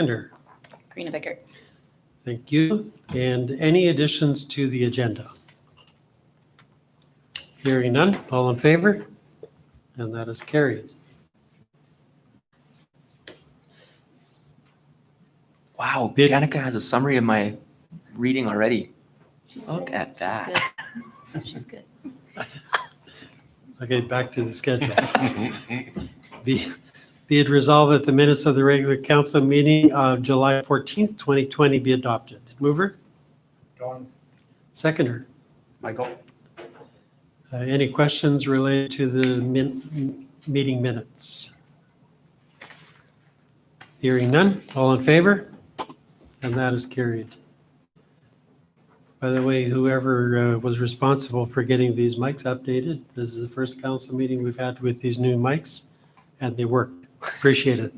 Seconder. Karina Bickert. Thank you. And any additions to the agenda? Hearing none, all in favor? And that is carried. Wow, Danica has a summary of my reading already. Look at that. She's good. Okay, back to the schedule. Be it resolved that the minutes of the regular council meeting of July 14th, 2020 be adopted. Mover? Don. Seconder. Michael. Any questions related to the meeting minutes? Hearing none, all in favor? And that is carried. By the way, whoever was responsible for getting these mics updated, this is the first council meeting we've had with these new mics, and they work. Appreciate it.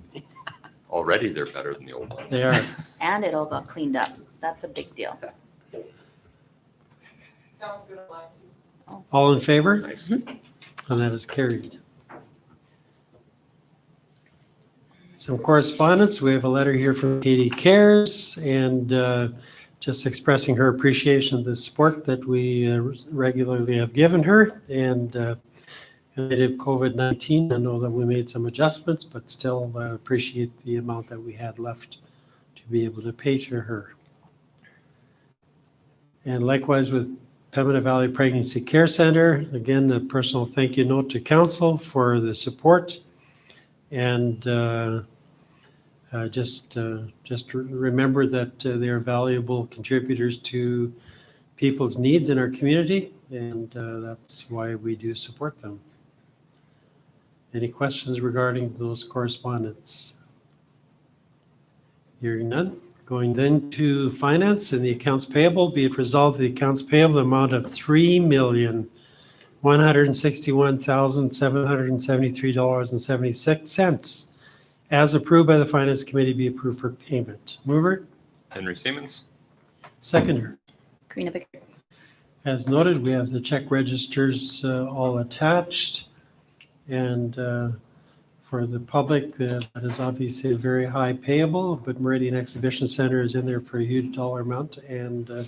Already they're better than the old ones. They are. And it all got cleaned up. That's a big deal. Sounds good online too. All in favor? And that is carried. Some correspondence. We have a letter here from Katie Cares and just expressing her appreciation of the support that we regularly have given her. And related to COVID-19, I know that we made some adjustments, but still appreciate the amount that we had left to be able to pay to her. And likewise with Pembina Valley Pregnancy Care Center, again, a personal thank you note to council for the support. And just remember that they are valuable contributors to people's needs in our community, and that's why we do support them. Any questions regarding those correspondence? Hearing none. Going then to finance and the accounts payable, be it resolved the accounts payable amount of $3,161,773.76 as approved by the Finance Committee be approved for payment. Mover? Henry Siemens. Seconder. Karina Bickert. As noted, we have the check registers all attached. And for the public, that is obviously a very high payable, but Meridian Exhibition Center is in there for a huge dollar amount. And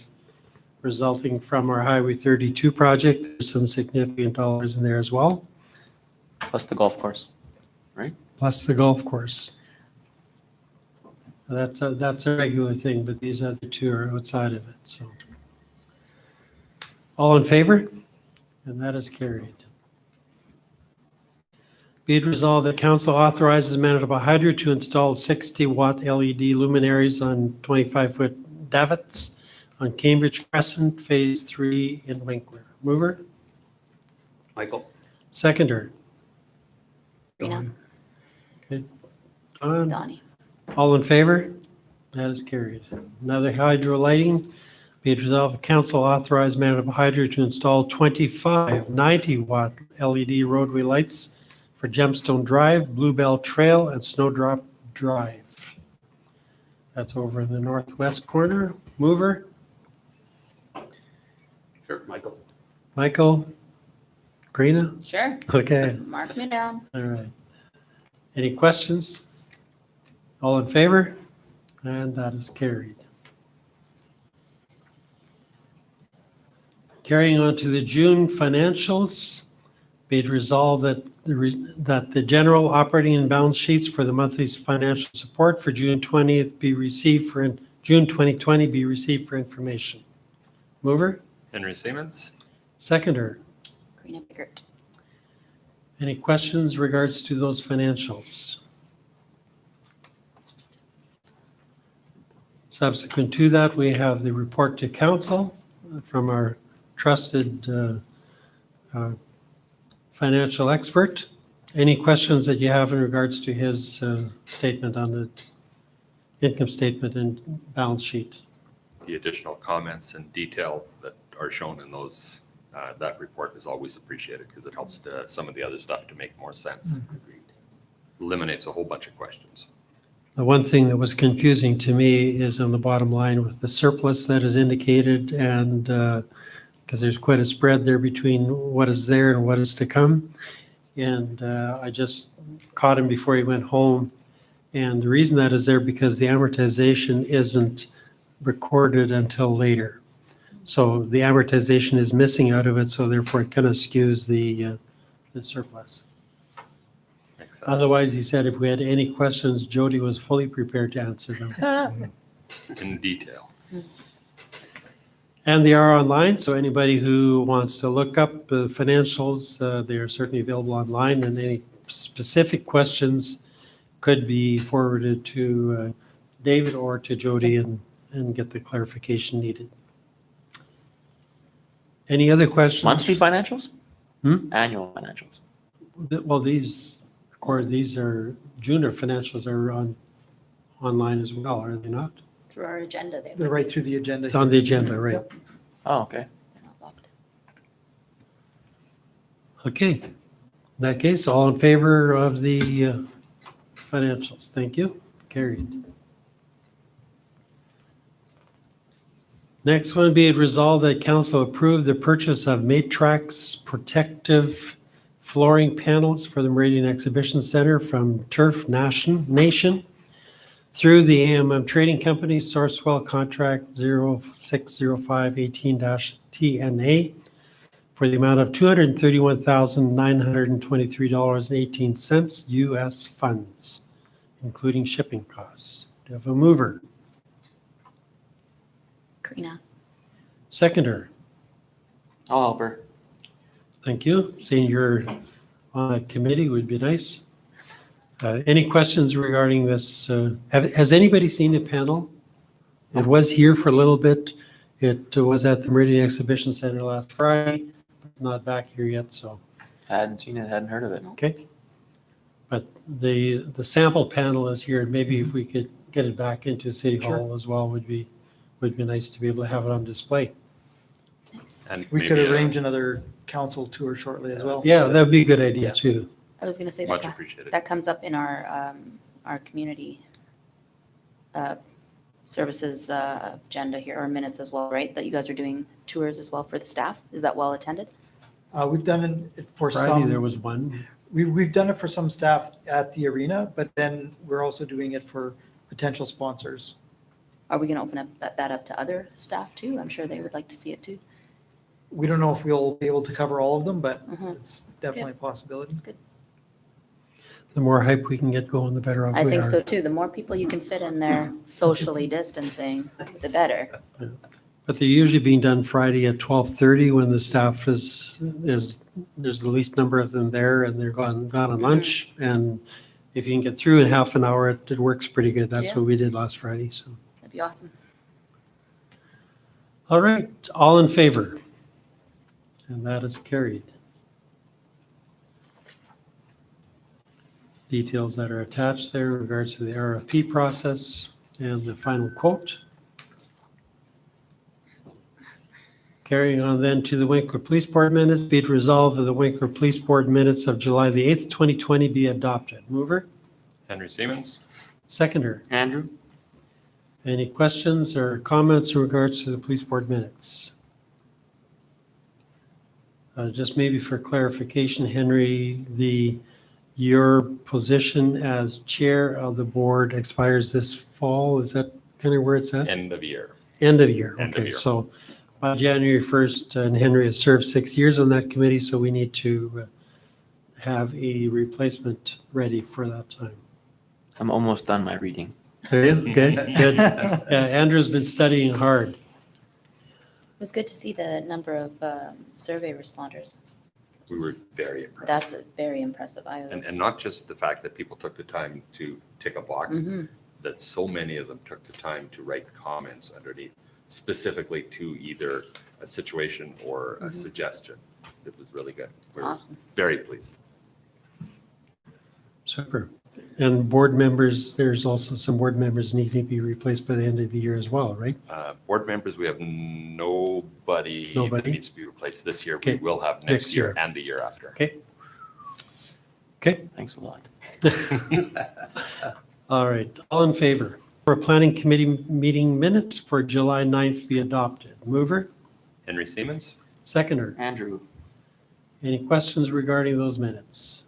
resulting from our Highway 32 project, there's some significant dollars in there as well, Plus the golf course. plus the golf course. That's a regular thing, but these other two are outside of it. So, all in favor? And that is carried. Be it resolved that council authorizes Manitoba Hydro to install 60-watt LED luminaries on 25-foot davits on Cambridge Crescent, Phase 3 in Winkler. Mover? Michael. Seconder? Karina. Okay. Don? Donnie. All in favor? That is carried. Another hydro lighting. Be it resolved, the council authorized Manitoba Hydro to install 25 90-watt LED roadway lights for Gemstone Drive, Bluebell Trail, and Snowdrop Drive. That's over in the northwest corner. Mover? Sure, Michael. Michael? Karina? Sure. Okay. Mark me down. All right. Any questions? All in favor? And that is carried. Carrying on to the June financials, be it resolved that the general operating and balance sheets for the monthly financial support for June 20th be received for June 2020 be received for information. Mover? Henry Siemens. Seconder? Karina Bickert. Any questions regards to those financials? Subsequent to that, we have the report to council from our trusted financial expert. Any questions that you have in regards to his statement on the income statement and balance sheet? The additional comments and detail that are shown in those, that report is always appreciated because it helps some of the other stuff to make more sense. Eliminates a whole bunch of questions. The one thing that was confusing to me is on the bottom line with the surplus that is indicated, and because there's quite a spread there between what is there and what is to come. And I just caught him before he went home, And the reason that is there because the amortization isn't recorded until later. So the amortization is missing out of it, so therefore it kind of skews the surplus. Makes sense. Otherwise, he said if we had any questions, Jody was fully prepared to answer them. In detail. And they are online, so anybody who wants to look up the financials, they are certainly available online, and any specific questions could be forwarded to David or to Jody and get the clarification needed. Any other questions? Monthly financials? Hmm? Annual financials? Well, these are junior financials are online as well, are they not? Through our agenda, They're right through the agenda. It's on the agenda, right? Yep. Oh, okay. They're not locked. Okay. In that case, all in favor of the financials? Thank you. Carried. Next one, be it resolved that council approve the purchase of Matrax protective flooring panels for the Meridian Exhibition Center from Turf Nation through the AMM Trading Company, Sourcewell Contract 060518-TNA for the amount of $231,923.18 US funds, including shipping costs. Do you have a mover? Karina. Seconder? I'll help her. Thank you. Seeing you're on a committee would be nice. Any questions regarding this? Has anybody seen the panel? It was here for a little bit. It was at the Meridian Exhibition Center last Friday. It's not back here yet, so, I hadn't seen it, hadn't heard of it. okay. But the sample panel is here. Maybe if we could get it back into City Sure. Hall as well would be nice to be able to have it on display. Nice. And We could maybe, arrange another council tour shortly as well. Yeah, that'd be a good idea Yeah. too. I was going to say Much that appreciated. that comes up in our community services agenda here, or minutes as well, right? That you guys are doing tours as well for the staff. Is that well attended? We've done it for Friday, there some, was one. we've done it for some staff at the arena, but then we're also doing it for potential sponsors. Are we going to open up that up to other staff too? I'm sure they would like to see it too. We don't know if we'll be able to cover all of them, but Mhm. it's definitely a possibility. That's good. The more hype we can get going, the better off we I are. think so too. The more people you can fit in there socially distancing, the better. But they're usually being done Friday at 12:30 when the staff is, there's the least number of them there and they're gone on lunch. And if you can get through in half an hour, it works pretty good. That's Yeah. what we did last Friday, so. That'd be awesome. All right, all in favor? And that is carried. Details that are attached there in regards to the RFP process and the final quote. Carrying on then to the Winkler Police Board minutes, be it resolved that the Winkler Police Board minutes of July the 8th, 2020 be adopted. Mover, Henry Siemens, seconder. Andrew? Any questions or comments in regards to the police board minutes? Just maybe for clarification, Henry, your position as chair of the board expires this fall. Is that kind of where it's at? end of year. End of year. End of Okay, year. so by January 1st, and Henry has served 6 years on that committee, so we need to have a replacement ready for that time. I'm almost done my reading. There you go. Okay, good. Andrew's been studying hard. It was good to see the number of survey responders. We were very impressed. That's very impressive. And not just the fact that people took the time to tick a box, Mhm. that so many of them took the time to write comments underneath, specifically to either a situation or a suggestion. It was really good. It's We were awesome. very pleased. Super. And board members, there's also some board members need to be replaced by the end of the year as well, right? Board members, we have nobody that Nobody? needs to be replaced this year. Okay. We will have Next next year year. and the year after. Okay. Okay, Thanks a lot. all right. All in favor? For planning committee meeting minutes for July 9th be adopted. Mover, Henry Siemens, seconder. Andrew? Any questions regarding those minutes?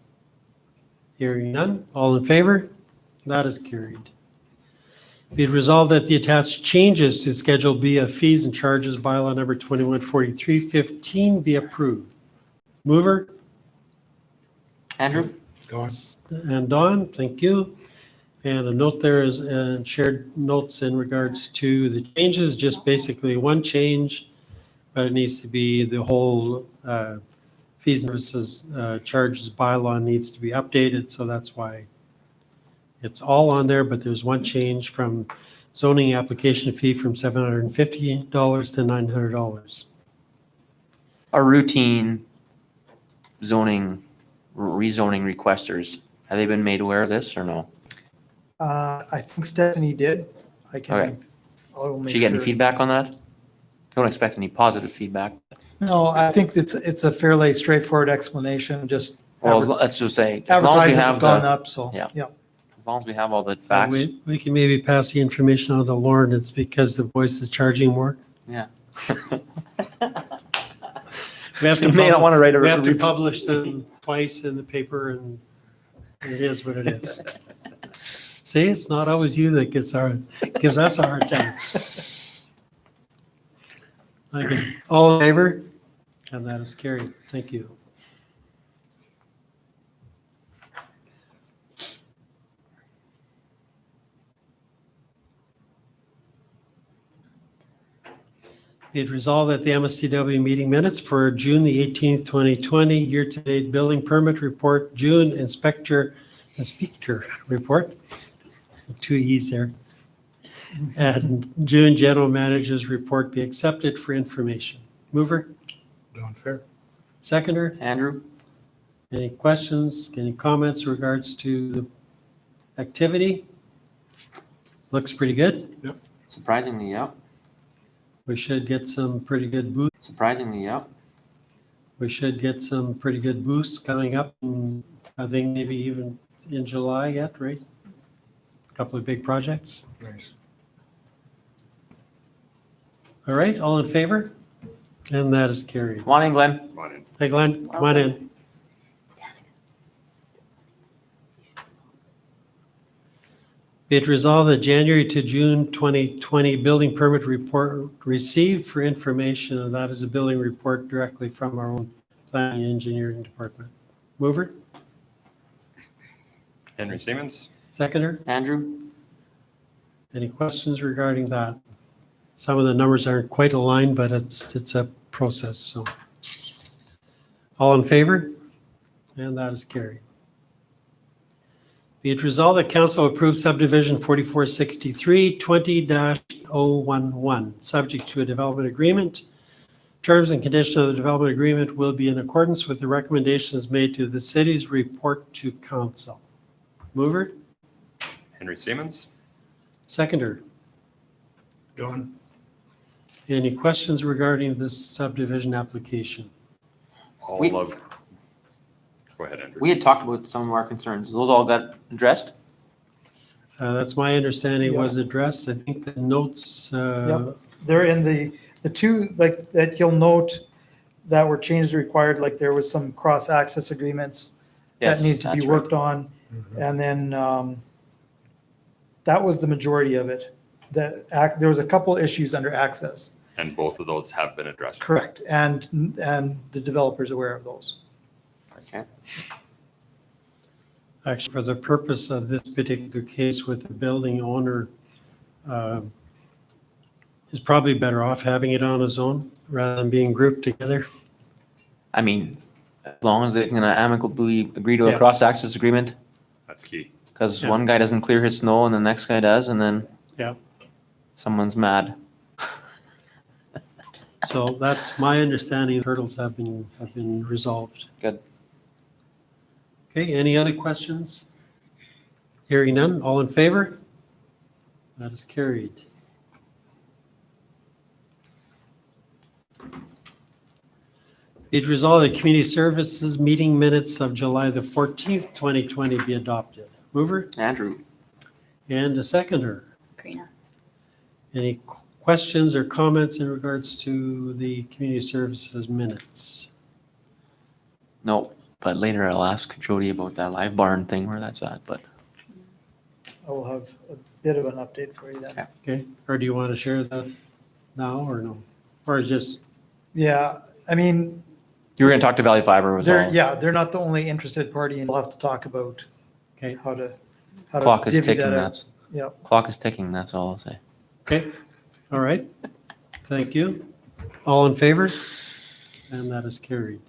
Hearing none. All in favor? That is carried. Be it resolved that the attached changes to Schedule B of fees and charges bylaw number 214315 be approved. Mover Andrew? and Don, thank you. And a note there is shared notes in regards to the changes, just basically one change, but it needs to be the whole fees and services charges bylaw needs to be updated, so that's why it's all on there, but there's one change from zoning application fee from $750 to $900. Our routine zoning, rezoning requesters, have they been made aware of this or no? I think Stephanie did. I Okay. can, I'll make Did you get any sure. feedback on that? Don't expect any positive feedback. No, I think it's a fairly straightforward explanation, just Well, let's just say, as long as we advertisers have have gone the, up, so, yeah. yeah. as long as we have all the facts. We can maybe pass the information on to Lauren, it's because the voice is charging more. Yeah. We have to You may not want to write a We have to report. publish them twice in the paper, and it is what it is. See, it's not always you that gives us a hard time. Okay. All in favor? And that is carried. Thank you. Be it resolved that the MSCW meeting minutes for June the 18th, 2020, year-to-date building permit report, June inspector report, two E's there, and June general manager's report be accepted for information. Mover, Don Fair. seconder, Andrew? any questions, any comments in regards to the activity? Looks pretty good. Surprisingly, yeah. We should get some pretty good boost. Surprisingly, yeah. We should get some pretty good boosts coming up. I think maybe even in July yet, right? A couple of big projects. Nice. All right, all in favor? And that is carried. Come on in, Glenn. Come on in. Hey Glenn, come on in. Be it resolved that January to June 2020 building permit report received for information, and that is a building report directly from our own planning and engineering department. Mover, Henry Siemens? seconder, Andrew? any questions regarding that? Some of the numbers aren't quite aligned, but it's a process, so. All in favor? And that is carried. Be it resolved that council approves subdivision 4463 20-011, subject to a development agreement. Terms and conditions of the development agreement will be in accordance with the recommendations made to the city's report to council. Mover, Henry Siemens? seconder. Don. Any questions regarding this subdivision application? All We- of. Go ahead, Andrew. We had talked about some of our concerns. Those all got addressed? That's my understanding was addressed. I think the notes, Yep. They're in the two, like, that you'll note that were changes required, like there was some cross-access agreements Yes, that need to that's be right. worked on. And then that was the majority of it. There was a couple issues under access. And both of those have been addressed. Correct. And the developer's aware of those. Okay. actually, for the purpose of this particular case with the building owner, is probably better off having it on his own rather than being grouped together. I mean, as long as they can amicably agree to a Yeah. cross-access agreement, That's key. because Yeah. one guy doesn't clear his snow and the next guy does, and then Yeah. someone's mad. So that's my understanding. Hurdles have been resolved. Good. Okay, any other questions? Hearing none, all in favor? That is carried. It resolved that community services meeting minutes of July the 14th, 2020 be adopted. Mover Andrew? and a seconder. Karina. Any questions or comments in regards to the community services minutes? No, but later I'll ask Jody about that live barn thing where that's at, but I will have a bit of an update for you then. Okay. Okay, or do you want to share that now or no? Or just, Yeah, I mean, You were gonna talk to Valley Fiber was all. they're not the only interested party, and we'll have to talk about okay, how to Clock is divvy ticking, that out. that's, Yeah. clock is ticking, that's all I'll say. okay, all right. Thank you. All in favor? And that is carried.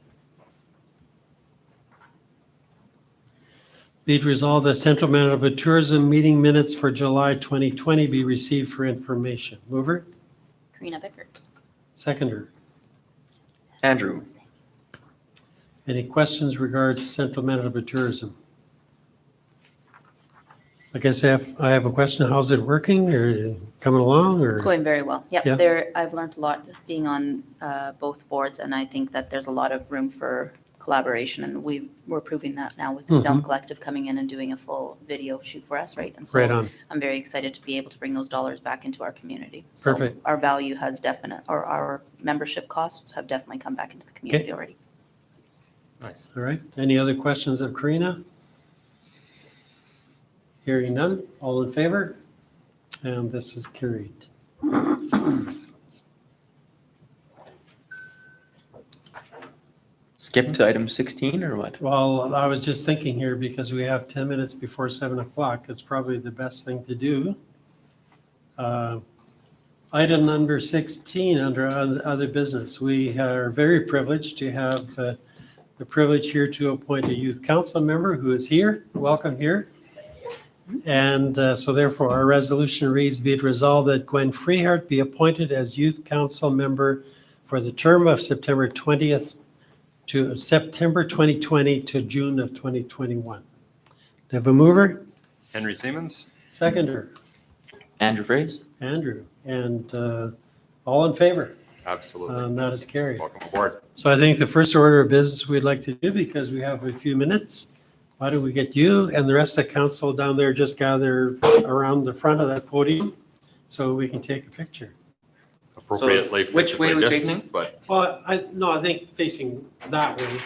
Be it resolved that Central Manitoba Tourism meeting minutes for July 2020 be received for information. Mover, Karina Bickert. seconder. Andrew, Any questions regards Central Manitoba Tourism? I guess I have a question. How's it working or coming along or? It's going very well. Yeah. Yep, I've learned a lot being on both boards, and I think that there's a lot of room for collaboration, and we're proving that now with the Film Collective coming in and doing a full video shoot for us, right? And Right so on. I'm very excited to be able to bring those dollars back into our community. So Perfect. our value has our membership costs have definitely come back into the community already. Nice. All right. Any other questions of Karina? Hearing none. All in favor? And this is carried. skip to item 16 or what? Well, I was just thinking here because we have 10 minutes before 7 o'clock. It's probably the best thing to do. Item number 16 under other business. We are very privileged to have the privilege here to appoint a youth council member who is here. Welcome here. And so therefore our resolution reads, be it resolved that Gwen Freehart be appointed as youth council member for the term of September 20th to September 2020 to June of 2021. Do you have a mover? Henry Siemens? Seconder? Andrew Fraze? Andrew. And all in favor? Absolutely. That is carried. Welcome aboard. So I think the first order of business we'd like to do, because we have a few minutes, why don't we get you and the rest of the council down there, just gather around the front of that podium so we can take a picture. Appropriately which way are physically we distant, facing? but Well, I think facing that way.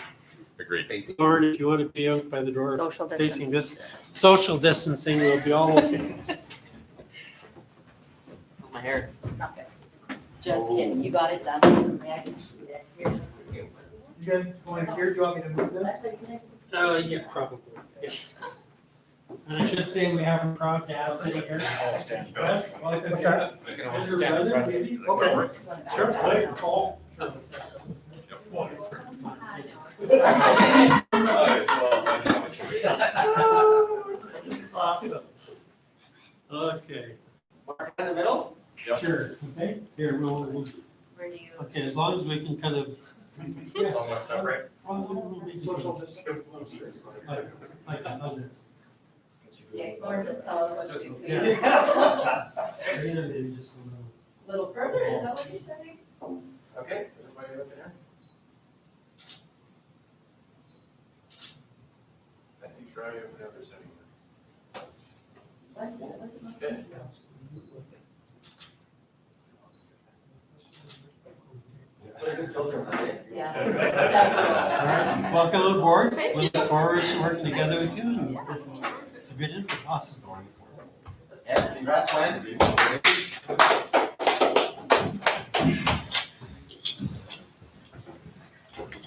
agreed. Lauren, if you want to be out by the door Social facing distance. this, social distancing will be all okay. My hair. Okay. Just kidding, you got it done. I can see that here. You guys going here? Do you want me to move this? Yeah, probably. Yeah. And I should say we have a proud dad sitting here. Yes, welcome. What's that? Your brother, maybe? Okay. Sure. Awesome. Okay. In the middle? Sure. Okay. Here, we'll, Where do you? okay, as long as we can kind of. Somewhat separate. Social distance. Like that, how's this? Yeah, or just tell us what to do, please. Yeah, maybe just a little. Little further, is that what you're saying? Okay, everybody looking here? I think try it whatever setting. What's that? What's it? Okay. Yeah. Welcome aboard. We look forward to working together with you. And it's a good input. Awesome. Yes, congrats, Gwen.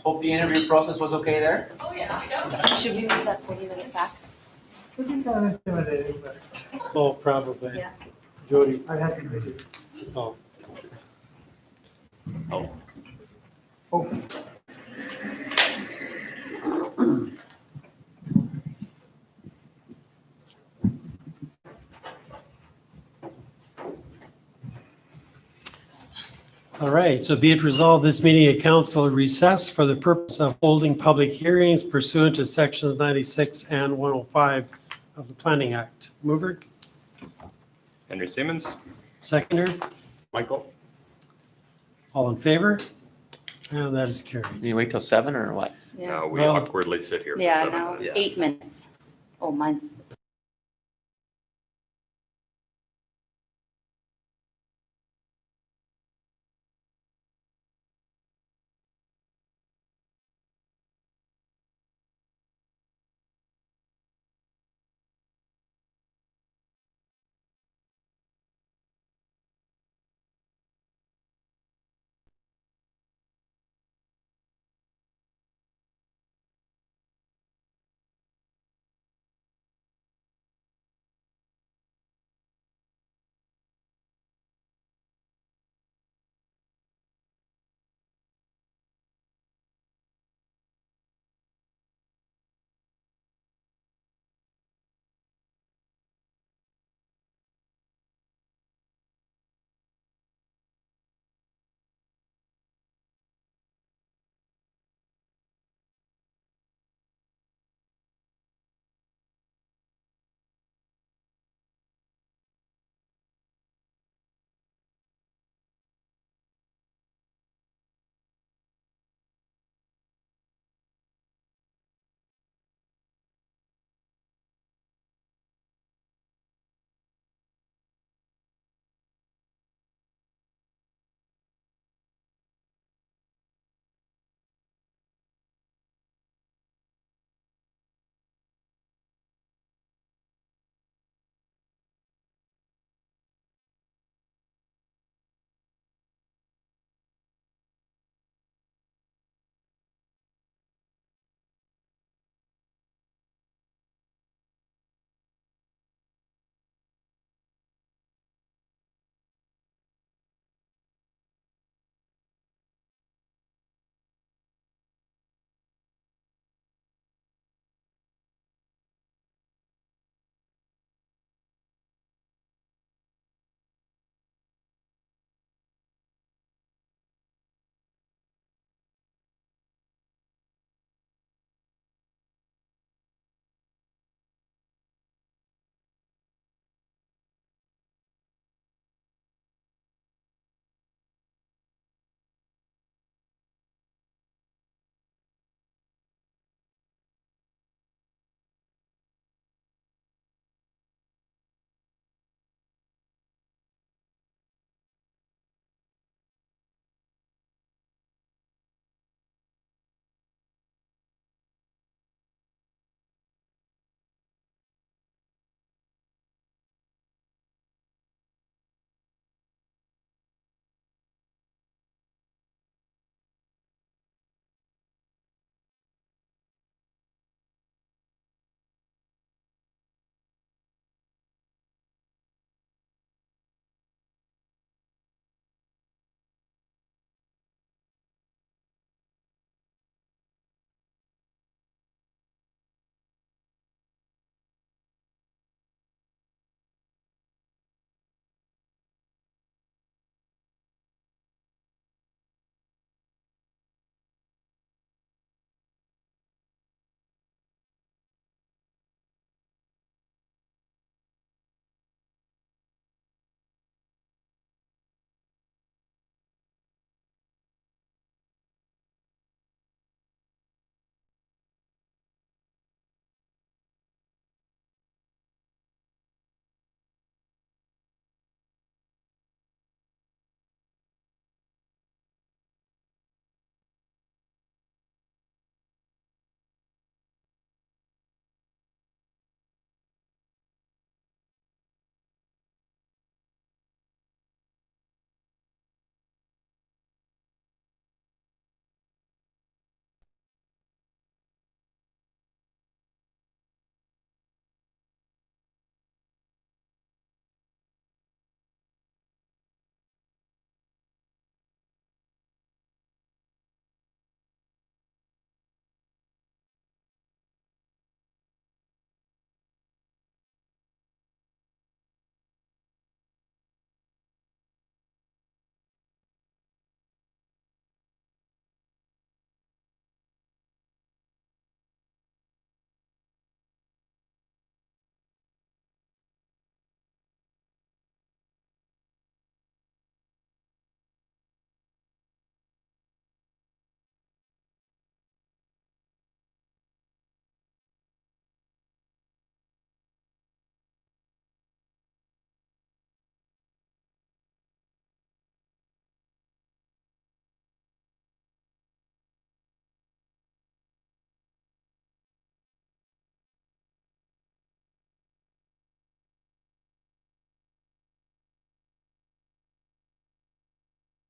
Hope the interview process was okay there. Oh, yeah. Should we move that 40-minute back? Could be kind of intimidating, but Oh, probably. Yeah. Jody. I had to make it. Oh. Oh, All right, so be it resolved, this meeting of council recess for the purpose of holding public hearings pursuant to sections 96 and 105 of the Planning Act. Mover, Henry Siemens? seconder, Michael? all in favor? And that is carried. Do you wait till 7 or what? Yeah. Now we Well- awkwardly sit here for Yeah, 7 now minutes. it's 8 minutes. Oh, mine's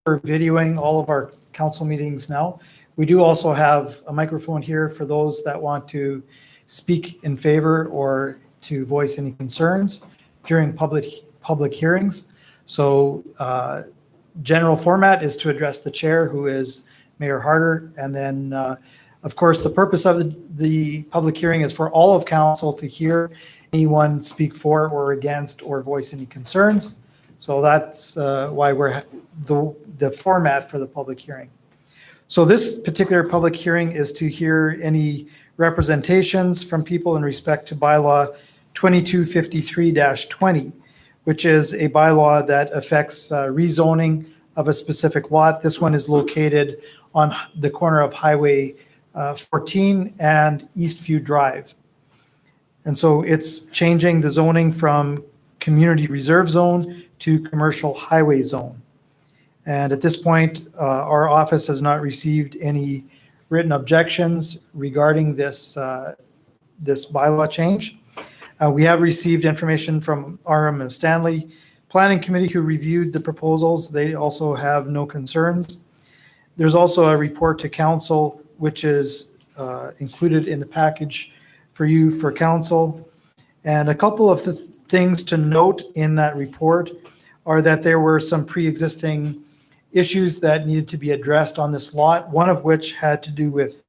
for videoing all of our council meetings now. We do also have a microphone here for those that want to speak in favor or to voice any concerns during public hearings. So general format is to address the chair, who is Mayor Harder. And then, of course, the purpose of the public hearing is for all of council to hear anyone speak for or against or voice any concerns. So that's why we're the format for the public hearing. So this particular public hearing is to hear any representations from people in respect to bylaw 2253-20, which is a bylaw that affects rezoning of a specific lot. This one is located on the corner of Highway 14 and Eastview Drive. And so it's changing the zoning from community reserve zone to commercial highway zone. And at this point, our office has not received any written objections regarding this bylaw change. We have received information from RM of Stanley Planning Committee, who reviewed the proposals. They also have no concerns. There's also a report to council, which is included in the package for you for council. And a couple of the things to note in that report are that there were some pre-existing issues that needed to be addressed on this lot, one of which had to do with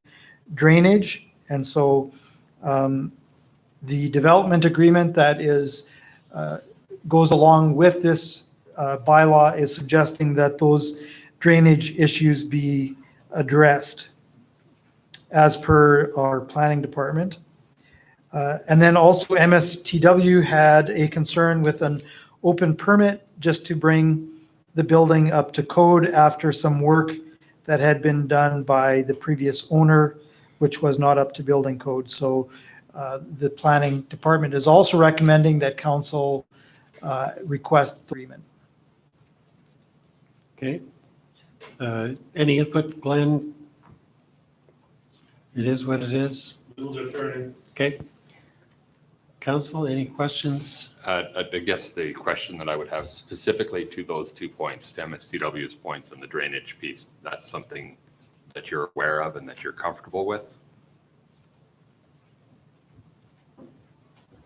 drainage. And so the development agreement that is goes along with this bylaw is suggesting that those drainage issues be addressed as per our planning department. And then also MSTW had a concern with an open permit just to bring the building up to code after some work that had been done by the previous owner, which was not up to building code. So the planning department is also recommending that council request agreement. Okay. Any input, Glenn? It is what it is. Wheels are turning. Okay. Council, any questions? I guess the question that I would have specifically to those 2 points, to MSTW's points and the drainage piece, that's something that you're aware of and that you're comfortable with?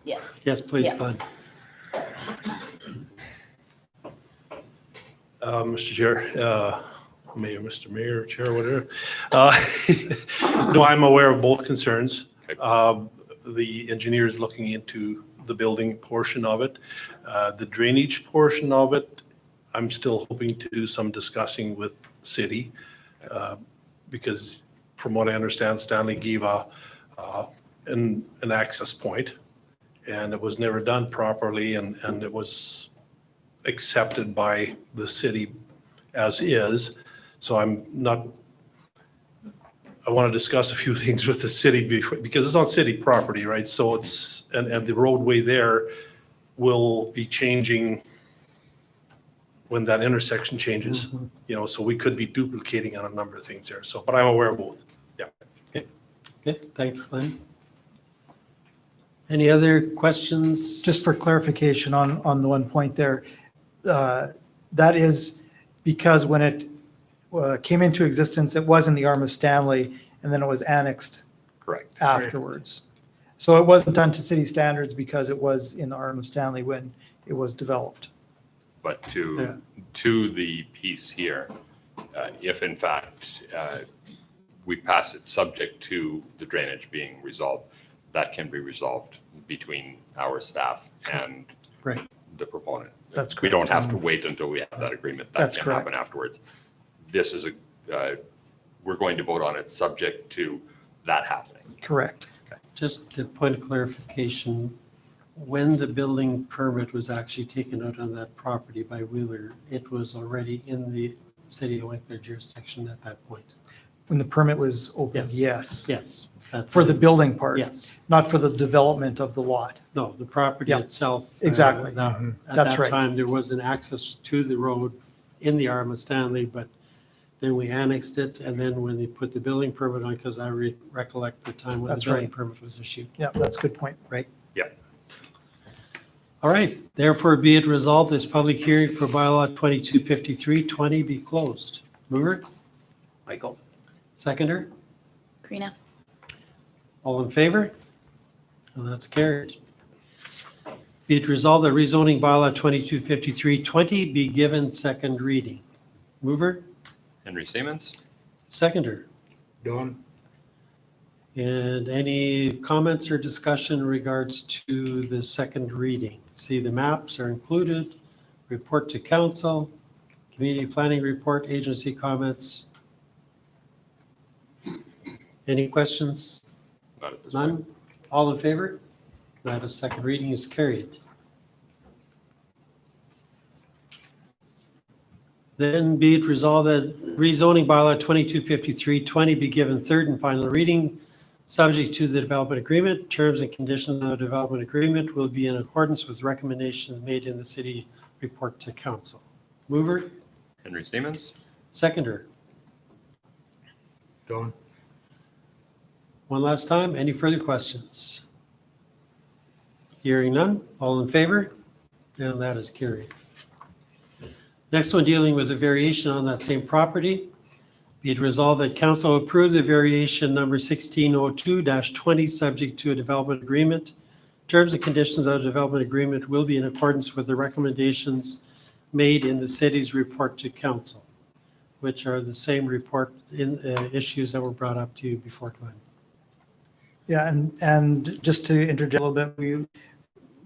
Yeah. Yes, please, Yeah. Glenn. Mr. Chair, Mayor, Mr. Mayor, Chair, whatever. No, I'm aware of both concerns. Okay. The engineer is looking into the building portion of it. The drainage portion of it, I'm still hoping to do some discussing with city, because from what I understand, Stanley gave an access point, and it was never done properly, and it was accepted by the city as is. So I want to discuss a few things with the city because it's on city property, right? So it's, and the roadway there will be changing when that intersection changes, you know, so we could be duplicating on a number of things there. So, but I'm aware of both. Yeah. Okay, thanks, Glenn. Any other questions? Just for clarification on the one point there, that is because when it came into existence, it was in the arm of Stanley, and then it was annexed Correct. afterwards. So it wasn't done to city standards because it was in the arm of Stanley when it was developed. But Yeah. to the piece here, if in fact we pass it subject to the drainage being resolved, that can be resolved between our staff and Right. the proponent. That's We correct. don't have to wait until we have that agreement. That That's can correct. happen afterwards. This is we're going to vote on it subject to that happening. Correct. Just a point of clarification, when the building permit was actually taken out on that property by Wheeler, it was already in the city of Winkler jurisdiction at that point. When the permit was opened, Yes. yes. Yes. that's For it. the building part, Yes. not for the development of the lot. No, the property Yeah, itself. exactly. At That's that right. time, there was an access to the road in the arm of Stanley, but then we annexed it. And then when they put the building permit on, because I recollect the time when the That's building right. permit was issued. Yeah, that's a good point, right? All right, therefore be it resolved, this public hearing for bylaw 2253-20 be closed. Mover, Michael? seconder, Karina? all in favor? And that's carried. Be it resolved that rezoning bylaw 2253-20 be given second reading. Mover, Henry Siemens? seconder. Don, And any comments or discussion in regards to the second reading? See, the maps are included, report to council, community planning report, agency comments. Any questions? Not at this point. None? All in favor? That is second reading is carried. Then be it resolved that rezoning bylaw 2253-20 be given third and final reading, subject to the development agreement. Terms and conditions of the development agreement will be in accordance with recommendations made in the city report to council. Mover, Henry Siemens? seconder. Don, One last time, any further questions? Hearing none, all in favor? And that is carried. Next one, dealing with a variation on that same property. Be it resolved that council approve the variation number 1602-20, subject to a development agreement. Terms and conditions of the development agreement will be in accordance with the recommendations made in the city's report to council, which are the same report in issues that were brought up to you before, Glenn. Yeah, and just to interject a little bit,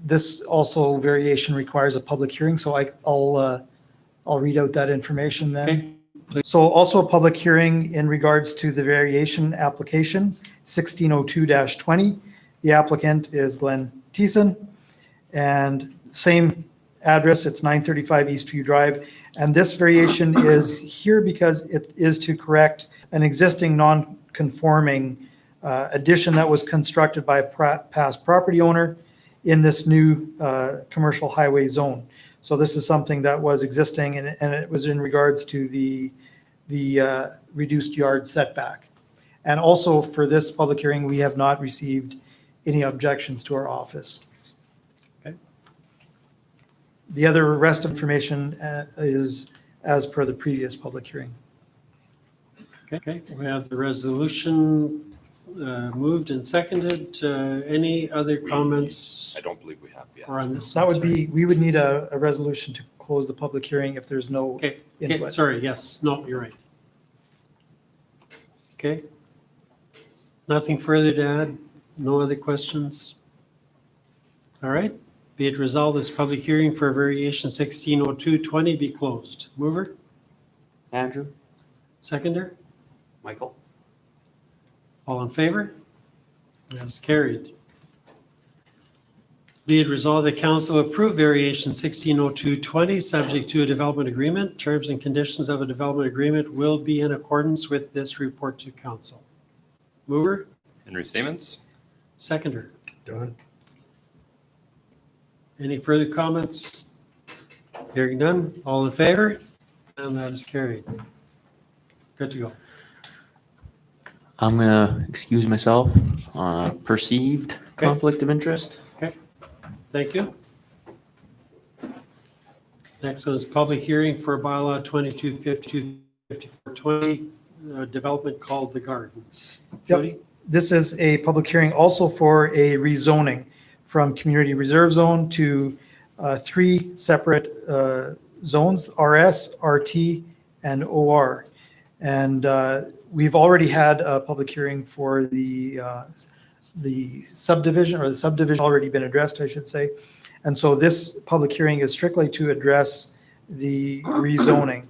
this also variation requires a public hearing, so I'll read out that information then. Okay. So also a public hearing in regards to the variation application, 1602-20. The applicant is Glenn Thiessen, and same address, it's 935 Eastview Drive. And this variation is here because it is to correct an existing non-conforming addition that was constructed by a past property owner in this new commercial highway zone. So this is something that was existing, and it was in regards to the reduced yard setback. And also for this public hearing, we have not received any objections to our office. Okay. The other rest of information is as per the previous public hearing. Okay, we have the resolution moved and seconded. Any other comments I don't believe we have yet. or on this? That would be, we would need a resolution to close the public hearing if there's no Okay, input. sorry, yes, no, you're right. Okay. Nothing further to add? No other questions? All right, be it resolved, this public hearing for variation 1602-20 be closed. Mover, Andrew? seconder, Michael? all in favor? That is carried. Be it resolved that council approve variation 1602-20, subject to a development agreement. Terms and conditions of a development agreement will be in accordance with this report to council. Mover, Henry Siemens? seconder. Don, Any further comments? Hearing none, all in favor? And that is carried. Good to go. I'm gonna excuse myself on a perceived conflict of interest. Thank you. Next one is public hearing for bylaw 2252-5420, development called The Gardens. Yep. Jody? This is a public hearing also for a rezoning from community reserve zone to three separate zones, RS, RT, and OR. And we've already had a public hearing for the subdivision, or the subdivision already been addressed, I should say. And so this public hearing is strictly to address the rezoning.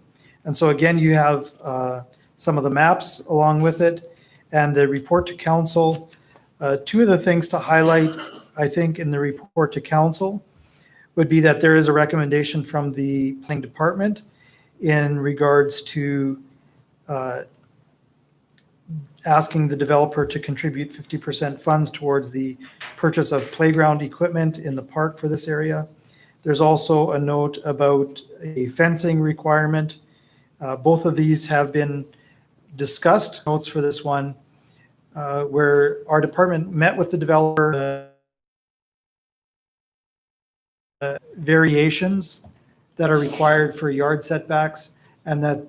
And so again, you have some of the maps along with it and the report to council. Two of the things to highlight, I think, in the report to council would be that there is a recommendation from the planning department in regards to asking the developer to contribute 50% funds towards the purchase of playground equipment in the park for this area. There's also a note about a fencing requirement. Both of these have been discussed. Notes for this one, where our department met with the developer variations that are required for yard setbacks, and that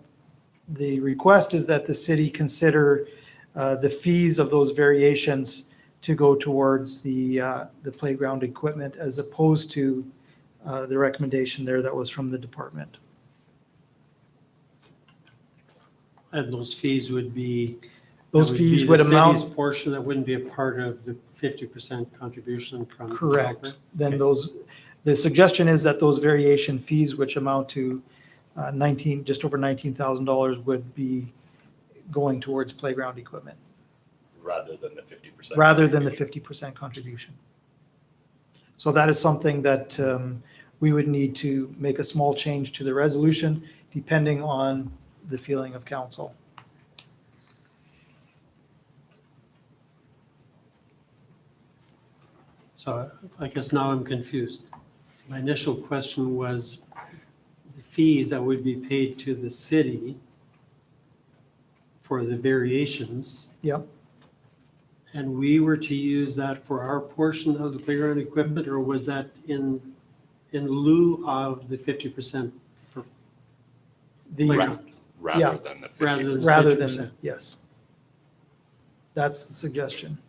the request is that the city consider the fees of those variations to go towards the playground equipment as opposed to the recommendation there that was from the department. And those fees would be. Those that would fees be would the amount, city's portion, that wouldn't be a part of the 50% contribution from. the correct. developer? Then the suggestion is that those variation fees, which amount to just over $19,000, would be going towards playground equipment Rather than the 50%. rather than the 50% contribution. So that is something that we would need to make a small change to the resolution depending on the feeling of council. So I guess now I'm confused. My initial question was the fees that would be paid to the city for the variations, Yep. and we were to use that for our portion of the playground equipment, or was that in lieu of the 50%? The, playground? Rather than the 50%. Rather than- rather than, yes. That's the suggestion.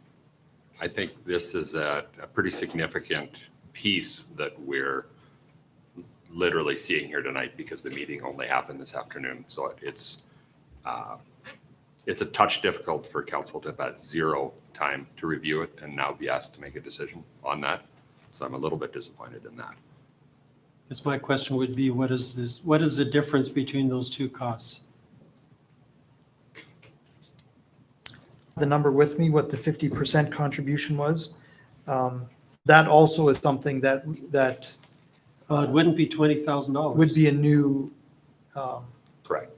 I think this is a pretty significant piece that we're literally seeing here tonight because the meeting only happened this afternoon. So it's a touch difficult for council to have had zero time to review it and now be asked to make a decision on that. So I'm a little bit disappointed in that. Because my question would be, what is the difference between those two costs? The number with me, what the 50% contribution was. That also is something that Well, it wouldn't be $20,000. would be a new Correct.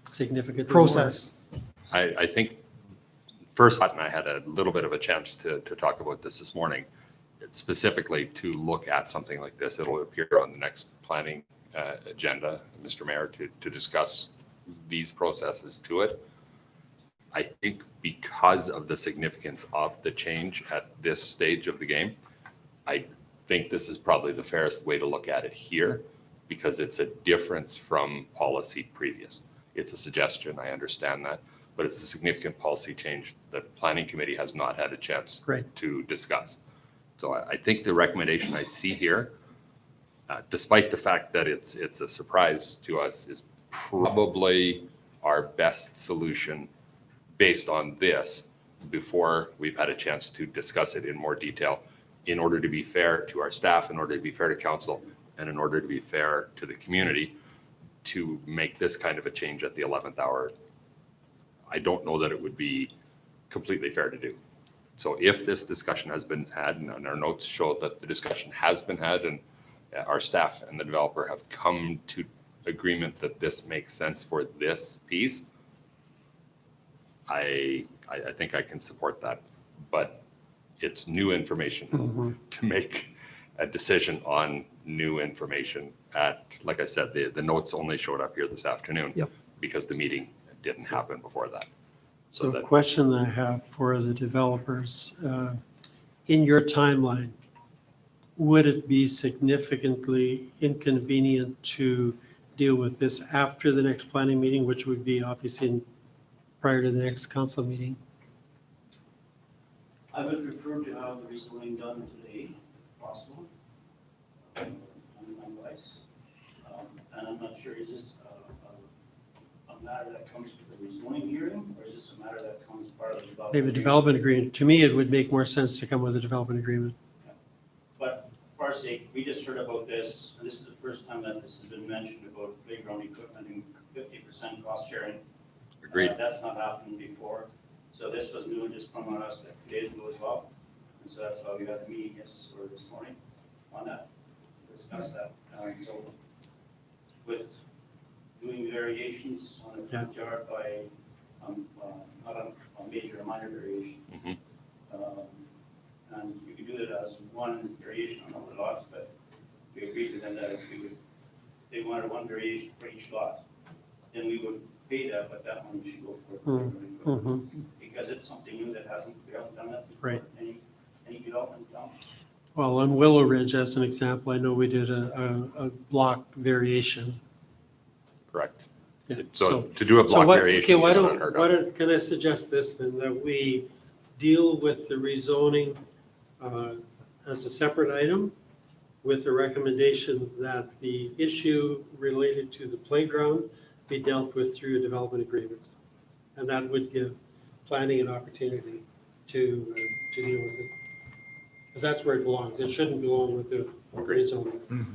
Significantly more. process. I think first, and I had a little bit of a chance to talk about this morning, specifically to look at something like this. It'll appear on the next planning agenda, Mr. Mayor, to discuss these processes to it. I think because of the significance of the change at this stage of the game, I think this is probably the fairest way to look at it here because it's a difference from policy previous. It's a suggestion, I understand that, but it's a significant policy change that planning committee has not had a chance Right. to discuss. So I think the recommendation I see here, despite the fact that it's a surprise to us, is probably our best solution based on this before we've had a chance to discuss it in more detail in order to be fair to our staff, in order to be fair to council, and in order to be fair to the community to make this kind of a change at the 11th hour. I don't know that it would be completely fair to do. So if this discussion has been had, and our notes show that the discussion has been had, and our staff and the developer have come to agreement that this makes sense for this piece, I think I can support that. But it's new information to make a decision on new information like I said, the notes only showed up here this afternoon. Yep. Because the meeting didn't happen before that. So that a question I have for the developers, in your timeline, would it be significantly inconvenient to deal with this after the next planning meeting, which would be obviously prior to the next council meeting? I would prefer to have the rezoning done today, if possible. On advice. And I'm not sure, is this a matter that comes to the rezoning hearing, or is this a matter that comes part of the development? Maybe a development agreement. To me, it would make more sense to come with a development agreement. But for our sake, we just heard about this, and this is the first time that this has been mentioned about playground equipment and 50% cost sharing. Agreed. That's not happened before. So this was new just from us like 2 days ago as well. And so that's why we had a meeting this morning on that, to discuss that. So with doing variations on a front yard by, not a major or minor variation. Mhm. And you could do it as one variation on all the lots, but we agreed with them that if they wanted one variation for each lot, then we would pay that, but that one should go for. Mhm. Because it's something new that we haven't done that before. Right. Any development down. Well, on Willow Ridge, as an example, I know we did a block variation. Correct. Yeah, So to do a So block what, variation okay, why isn't don't, unheard why of. don't, can I suggest this then, that we deal with the rezoning as a separate item with a recommendation that the issue related to the playground be dealt with through a development agreement. And that would give planning an opportunity to deal with it. Because that's where it belongs. It shouldn't belong with the Agreed. rezoning.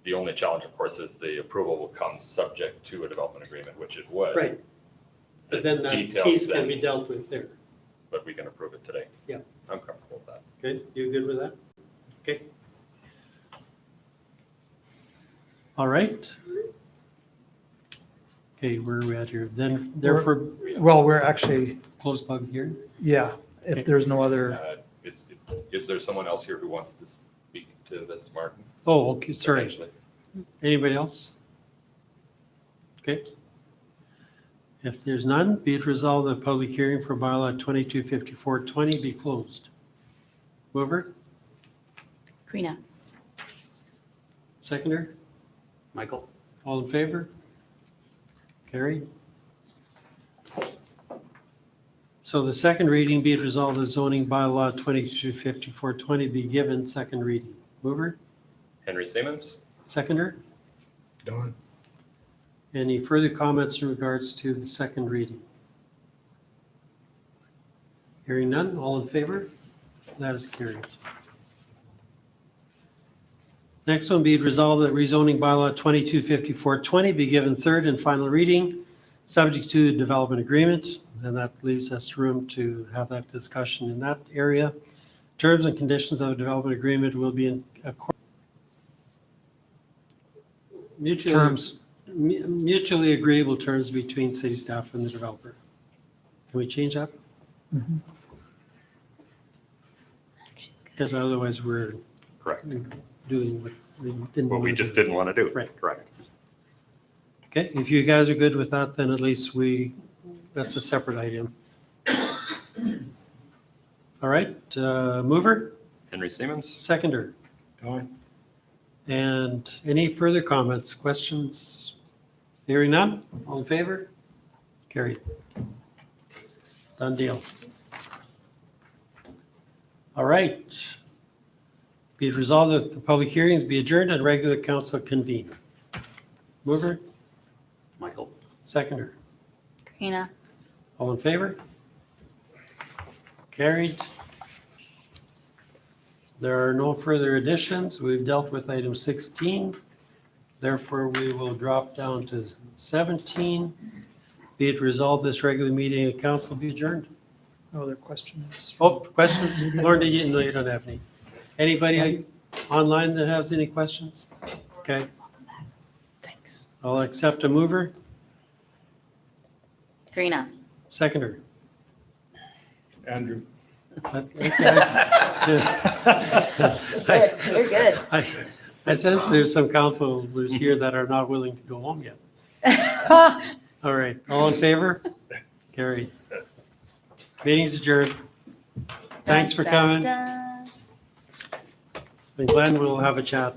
The only challenge, of course, is the approval will come subject to a development agreement, which it would. Right. But then that Details piece can then- be dealt with there. But we can approve it today. Yeah. I'm comfortable with that. Okay, you good with that? Okay. All right. Okay, where are we at here? Then therefore, Well, we're actually, close public hearing? yeah, if there's no other, Is there someone else here who wants to speak to this, Martin? Oh, okay, sorry. Potentially? Anybody else? Okay. If there's none, be it resolved that public hearing for bylaw 225420 be closed. Mover, Karina? seconder, Michael? all in favor? Carried. So the second reading, be it resolved that zoning bylaw 225420 be given second reading. Mover, Henry Siemens? seconder? Don. Any further comments in regards to the second reading? Hearing none, all in favor? That is carried. Next one, be it resolved that rezoning bylaw 225420 be given third and final reading, subject to development agreement, and that leaves us room to have that discussion in that area. Terms and conditions of a development agreement will be in mutually agreeable terms between city staff and the developer. Can we change that? Because otherwise we're Correct. doing what we didn't. What we want to just do. didn't want to do. Right. Correct. Okay, if you guys are good with that, then at least that's a separate item. All right, mover, Henry Siemens? seconder, Don. and any further comments, questions? Hearing none, all in favor? Carried. Done deal. All right. Be it resolved that the public hearings be adjourned and regular council convene. Mover, Michael? seconder, Karina? all in favor? Carried. There are no further additions. We've dealt with item 16. Therefore, we will drop down to 17. Be it resolved this regular meeting of council be adjourned. no other questions. Oh, questions? Lauren, no, you don't have any. Anybody online that has any questions? Okay, Thanks. I'll accept a mover. Karina? Seconder. Andrew. Okay. You're good. I sense there's some councilors here that are not willing to go home yet. All right, all in favor? Carried. Meeting's adjourned. Thanks for Dun, dun, coming. dun. And Glenn, we'll have a chat